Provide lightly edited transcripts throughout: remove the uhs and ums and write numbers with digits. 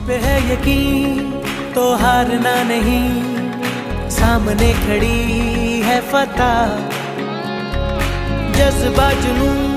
पे है यकीन तो हारना नहीं, सामने खड़ी है फतह, जज्बा जुनून।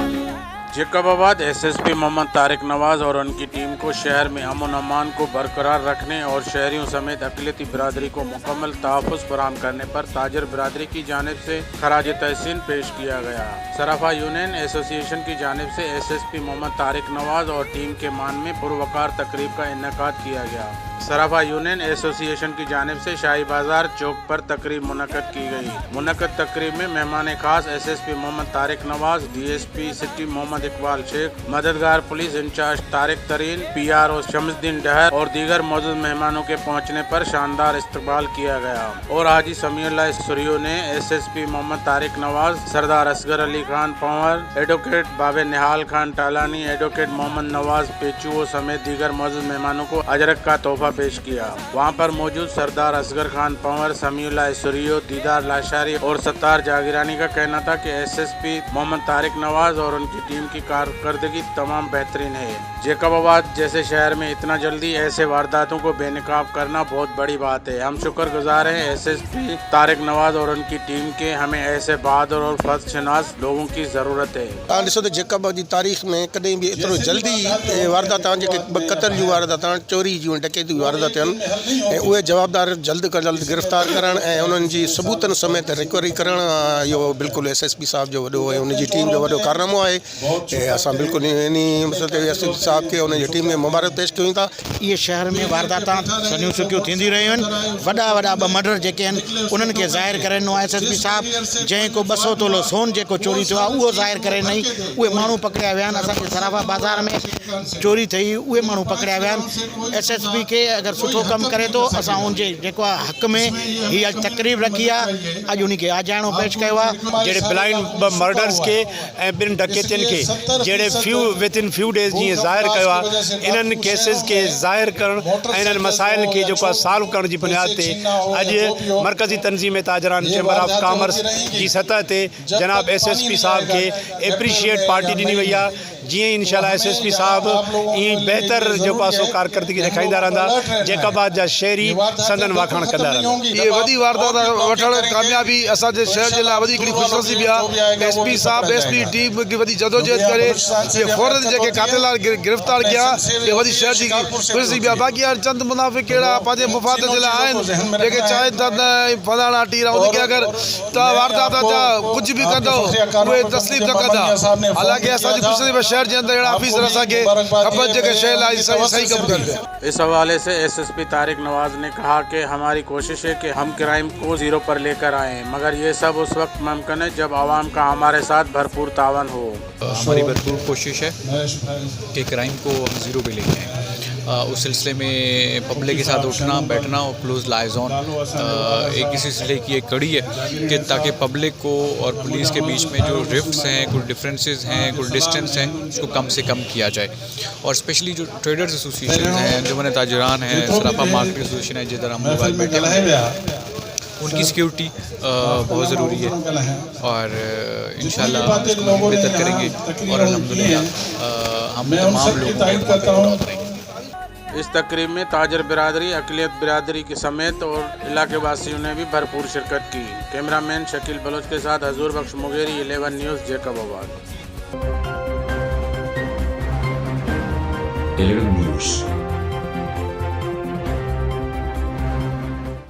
जैकबाबाद एसएसपी मोहम्मद तारिक नवाज और उनकी टीम को शहर में अमन अमान को बरकरार रखने और शहरियों समेत अक़लियती बिरादरी को मुकम्मल तहफ़्फ़ुज़ फराहम करने पर ताजर बिरादरी की जानिब से खराज तहसीन पेश किया गया। सराफा यूनियन एसोसिएशन की जानिब से एसएसपी मोहम्मद तारिक नवाज और टीम के मान में पुरवकार तकरीब का इनेकाद किया गया। सराफा यूनियन एसोसिएशन की जानिब से शाही बाजार चौक पर तकरीब मुनक़्क़द की गई। मुनक़्क़द तकरीब में मेहमान खास SSP Mohammad Tariq Nawaz, DSP city Mohammad Iqbal Sheikh, मददगार पुलिस इंचार्ज तारिक तरीन, PRO शमसुद्दीन डहर और दीगर मौजूद मेहमानों के पहुँचने पर शानदार इस्तकबाल किया गया। और हाजी समीउल्लाह सुरियो ने एसएसपी मोहम्मद तारिक नवाज, सरदार असगर अली खान पंवर, एडवोकेट बाबे निहाल खान टालानी, एडवोकेट मोहम्मद नवाज पेचुओ समेत दीगर मौजूद मेहमानों को अजरक का तोहफा पेश किया। वहाँ पर मौजूद सरदार असगर खान पंवर, समीउल्लाह सुरियो, दीदार लाशारी और सत्तार जागीरानी का कहना था कि एसएसपी मोहम्मद तारिक नवाज और उनकी टीम की कारकर्दगी तमाम बेहतरीन है। जैकबाबाद जैसे शहर में इतना जल्दी ऐसे वारदातों को बेनकाब करना बहुत बड़ी बात है। हम शुक्रगुजार हैं एसएसपी तारिक नवाज और उनकी टीम के। हमें ऐसे बहादुर और फर्जशनास लोगों की ज़रूरत है। तव्हां ॾिसो त जैकबाबाद जी तारीख़ में कॾहिं बि एतिरो जल्दी वारदात जेके क़तल जूं वारदात, चोरी जूं, डकैती वारदात आहिनि, ऐं उहे जवाबदार जल्द खां जल्द गिरफ़्तार करणु ऐं उन्हनि जी सबूतनि समेत रिकवरी करणु, इहो बिल्कुलु एसएसपी साहब जो वॾो ऐं उनजी टीम जो वॾो कारनामो आहे। ऐं असां बिल्कुलु इन मसइले ते एसएसपी साहब खे उनजी टीम में मुबारक पेश कयूं था। इहे शहर में वारदातां सनियूं सुकियूं थींदी रहियूं आहिनि। वॾा वॾा ॿ मर्डर जेके आहिनि उन्हनि खे ज़ाहिर करे ॾिनो आहे एसएसपी साहब। जंहिं को 200 तोलो सोन जेको चोरी थियो आहे उहो ज़ाहिर करे ॾिनई। उहे माण्हू पकड़िया विया आहिनि। असांजे सराफा बाज़ार में चोरी थी, उहे माण्हू पकड़िया विया आहिनि। एसएसपी खे अगरि सुठो कमु करे थो, असां उनजे जेको आहे हक़ में हीअ अॼु तकरीब रखी आहे, अॼु उनखे आजाइणो पेश कयो आहे। जहिड़े ब्लाइंड मर्डर्स के ऐं ॿिनि डकैतियुनि खे जहिड़े विदिन फ्यू डेज़ जीअं ज़ाहिर कयो आहे, इन्हनि केसिस खे ज़ाहिर करणु ऐं इन्हनि मसाइलनि खे जेको आहे सॉल्व करण जी बुनियाद ते अॼु मरकज़ी तंज़ीम ताजरान चैम्बर ऑफ कॉमर्स जी सतह ते जनाब एसएसपी साहब खे एप्रिशिएट पार्टी ॾिनी वई आहे। जीअं इंशाल्लाह एसएसपी साहब ईअं बहितर जेको आहे सो कारकर्दगी ॾेखारींदा रहंदा, जैकबाबाद जा शहरी संदन वाखाण कंदा रहंदा। ये वॾी वारदात वठण कामयाबी असांजे शहर जे लाइ वॾी हिकिड़ी ख़ुशनसीबी आहे। एसपी साहब एसपी टीम की वॾी जदोजहद करे ये फौरन जेके कातिल गिरफ़्तार किया, ये वॾी शहर जी ख़ुशनसीबी आहे। बाक़ी हाणे चंद मुनाफ़िक कहिड़ा पंहिंजे मुफ़ाद जे लाइ आहिनि जेके चाहिनि था त फलाणा टीरा उनखे अगरि तव्हां वारदात जा कुझु बि कंदो उहे तस्लीम न कंदा। हालांकि असांजी ख़ुशनसीबी शहर के अंदर ऑफिसर असांखे खपनि जेके शइ लाइ सही कमु कनि। इस हवाले से एसएसपी तारिक नवाज ने कहा कि हमारी कोशिश है कि हम क्राइम को ज़ीरो पर लेकर आएँ, मगर ये सब उस वक्त मुमकिन है जब आवाम का हमारे साथ भरपूर तावन हो। हमारी भरपूर कोशिश है कि क्राइम को हम ज़ीरो पे लेके आएँ। उस सिलसिले में पब्लिक के साथ उठना बैठना और क्लोज लाइजॉन एक इसी सिलसिले की एक कड़ी है कि ताकि पब्लिक को और पुलिस के बीच में जो रिफ्ट्स हैं, कुछ डिफरेंसेस हैं, कुछ डिस्टेंस हैं, उसको कम से कम किया जाए। और स्पेशली जो ट्रेडर्स एसोसिएशन हैं, जो मैंने ताजरान हैं, सराफा मार्केट एसोसिएशन है, जिधर हम मोबाइल बैठे हुए हैं, उनकी सिक्योरिटी बहुत ज़रूरी है। और इंशाल्लाह इसको हम बेहतर करेंगे और अल्हम्दुलिल्लाह हम तमाम लोगों को इस तकरीब में ताजर बिरादरी, अक़लियत बिरादरी के समेत और इलाके वासियों ने भी भरपूर शिरकत की। कैमरामैन शकील बलोच के साथ हजूर बख्श मुगेरी, 11 न्यूज़, जैकबाबाद। 11 News।